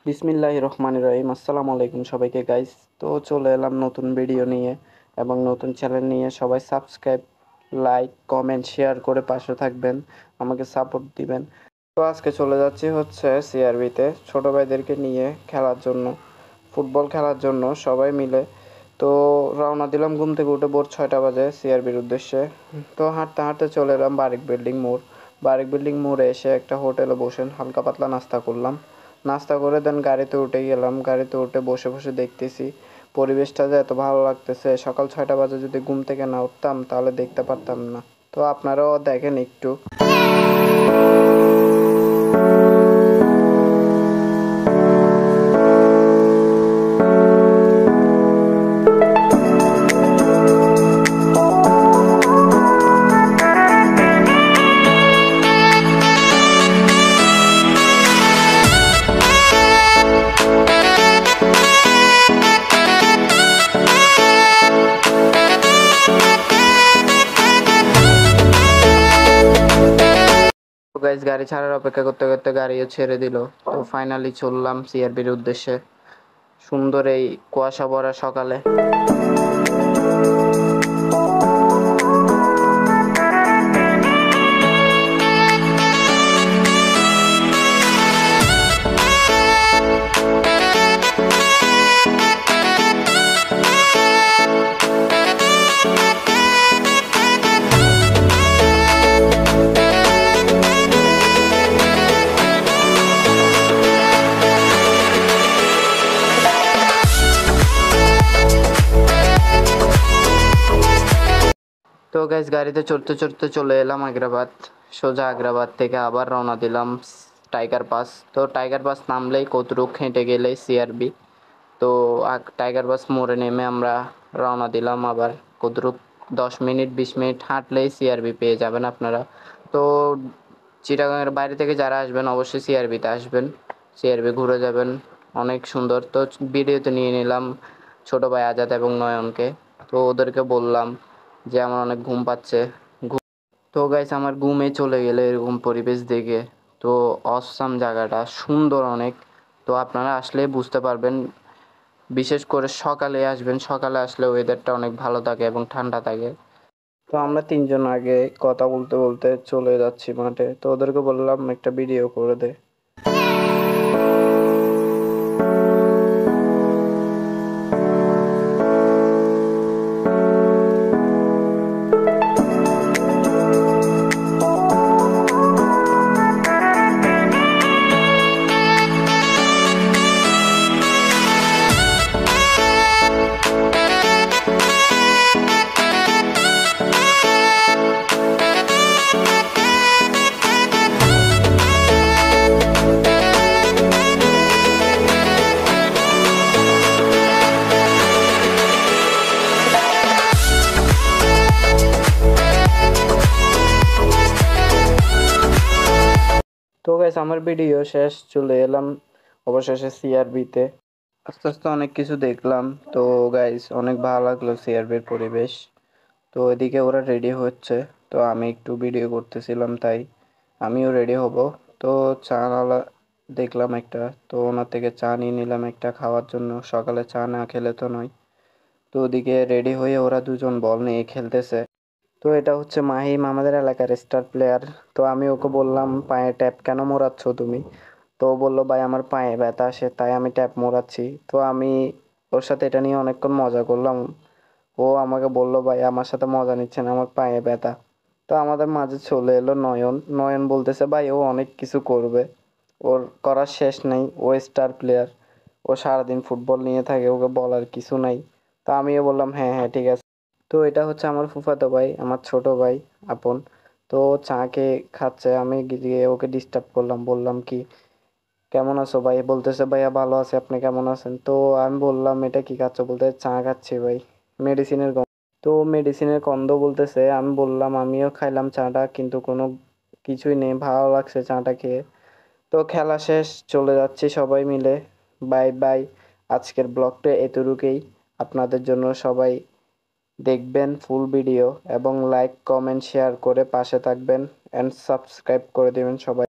বিসমিল্লাহির রহমানির রহিম। আসসালামু আলাইকুম সবাইকে গাইস। তো চলে এলাম নতুন ভিডিও নিয়ে এবং নতুন চ্যানেল নিয়ে। সবাই সাবস্ক্রাইব, লাইক, কমেন্ট, শেয়ার করে পাশে থাকবেন, আমাকে সাপোর্ট দিবেন। তো আজকে চলে যাচ্ছি হচ্ছে সিআরবিতে ছোট ভাইদেরকে নিয়ে খেলার জন্য, ফুটবল খেলার জন্য সবাই মিলে। তো রওনা দিলাম ঘুম থেকে উঠে ভোর 6টা বাজে সিআরবির উদ্দেশ্যে। তো হাঁটতে হাঁটতে চলে এলাম বারিক বিল্ডিং মোড়। বারিক বিল্ডিং মোড়ে এসে একটা হোটেলে বসে হালকা পাতলা নাস্তা করলাম। নাস্তা করে দেন গাড়িতে উঠে গেলাম। গাড়িতে উঠে বসে বসে দেখতেছি পরিবেশটা যে এত ভালো লাগতেছে। সকাল 6টা বাজে যদি ঘুম থেকে না উঠতাম তাহলে দেখতে পারতাম না। তো আপনারাও দেখেন একটু। তো গাইজ গাড়ি ছাড়ার অপেক্ষা করতে করতে গাড়িও ছেড়ে দিল। তো ফাইনালি চললাম সিআরবির উদ্দেশ্যে সুন্দর এই কুয়াশা ভরা সকালে। তো গাইজ গাড়িতে চড়তে চড়তে চলে এলাম আগ্রাবাদ। সোজা আগ্রাবাদ থেকে আবার রওনা দিলাম টাইগার পাস। তো টাইগার পাস নামলেই কতটুক হেঁটে গেলেই সিআরবি। তো টাইগার পাস মোড়ে নেমে আমরা রওনা দিলাম আবার কতটুক 10 মিনিট 20 মিনিট হাঁটলেই সিআরবি পেয়ে যাবেন আপনারা। তো চিটাগাংয়ের বাইরে থেকে যারা আসবেন অবশ্যই সিআরবিতে আসবেন, সিআরবি ঘুরে যাবেন, অনেক সুন্দর। তো ভিডিওতে নিয়ে নিলাম ছোট ভাই আজাদ এবং নয়নকে। তো ওদেরকে বললাম যে আমার অনেক ঘুম পাচ্ছে। তো গাইস আমার ঘুমে চলে গেলে এরকম পরিবেশ দেখে। তো অসাম, জায়গাটা সুন্দর অনেক। তো আপনারা আসলে বুঝতে পারবেন, বিশেষ করে সকালে আসবেন। সকালে আসলে ওয়েদারটা অনেক ভালো থাকে এবং ঠান্ডা থাকে। তো আমরা তিনজন আগে কথা বলতে বলতে চলে যাচ্ছি মাঠে। তো ওদেরকে বললাম একটা ভিডিও করে দে। তো গাইস আমার ভিডিও শেষ, চলে এলাম অবশেষে সিআরবিতে। আস্তে আস্তে অনেক কিছু দেখলাম। তো গাইস অনেক ভালো লাগলো সিআরবির পরিবেশ। তো এদিকে ওরা রেডি হচ্ছে, তো আমি একটু ভিডিও করতেছিলাম, তাই আমিও রেডি হব। তো চা নালা দেখলাম একটা, তো ওনার থেকে চা নিয়ে নিলাম একটা খাওয়ার জন্য। সকালে চা না খেলে তো নয়। তো ওদিকে রেডি হয়ে ওরা দুজন বল নিয়ে খেলতেছে। তো এটা হচ্ছে মাহিম, আমাদের এলাকার স্টার প্লেয়ার। তো আমি ওকে বললাম পায়ে ট্যাপ কেন মোড়াচ্ছ তুমি? তো ও বললো ভাই আমার পায়ে ব্যথা আসে তাই আমি ট্যাপ মোড়াচ্ছি। তো আমি ওর সাথে এটা নিয়ে অনেকক্ষণ মজা করলাম। ও আমাকে বললো ভাই আমার সাথে মজা নিচ্ছেন, আমার পায়ে ব্যথা। তো আমাদের মাঝে চলে এলো নয়ন। নয়ন বলতেছে ভাই ও অনেক কিছু করবে, ওর করার শেষ নেই, ও স্টার প্লেয়ার, ও সারাদিন ফুটবল নিয়ে থাকে, ওকে বলার কিছু নাই। তা আমিও বললাম হ্যাঁ হ্যাঁ ঠিক আছে। তো এটা হচ্ছে আমার ফুফাতো ভাই, আমার ছোট ভাই আপন। তো ও চা খেয়ে খাচ্ছে, আমি গিয়ে ওকে ডিস্টার্ব করলাম, বললাম কি কেমন আছো ভাই? বলতেছে ভাইয়া ভালো আছে, আপনি কেমন আছেন? তো আমি বললাম এটা কি খাচ্ছ? বলতে চা খাচ্ছি ভাই, মেডিসিনের গন্ধ। তো মেডিসিনের গন্ধ বলতেছে। আমি বললাম আমিও খাইলাম চাটা, কিন্তু কোনো কিছুই নেই, ভালো লাগছে চাটা খেয়ে। তো খেলা শেষ, চলে যাচ্ছি সবাই মিলে। Bye bye. আজকের ব্লগটা এতটুকুই। আপনাদের জন্য সবাই দেখবেন ফুল ভিডিও এবং লাইক কমেন্ট শেয়ার করে পাশে থাকবেন, এন্ড সাবস্ক্রাইব করে দিবেন সবাই।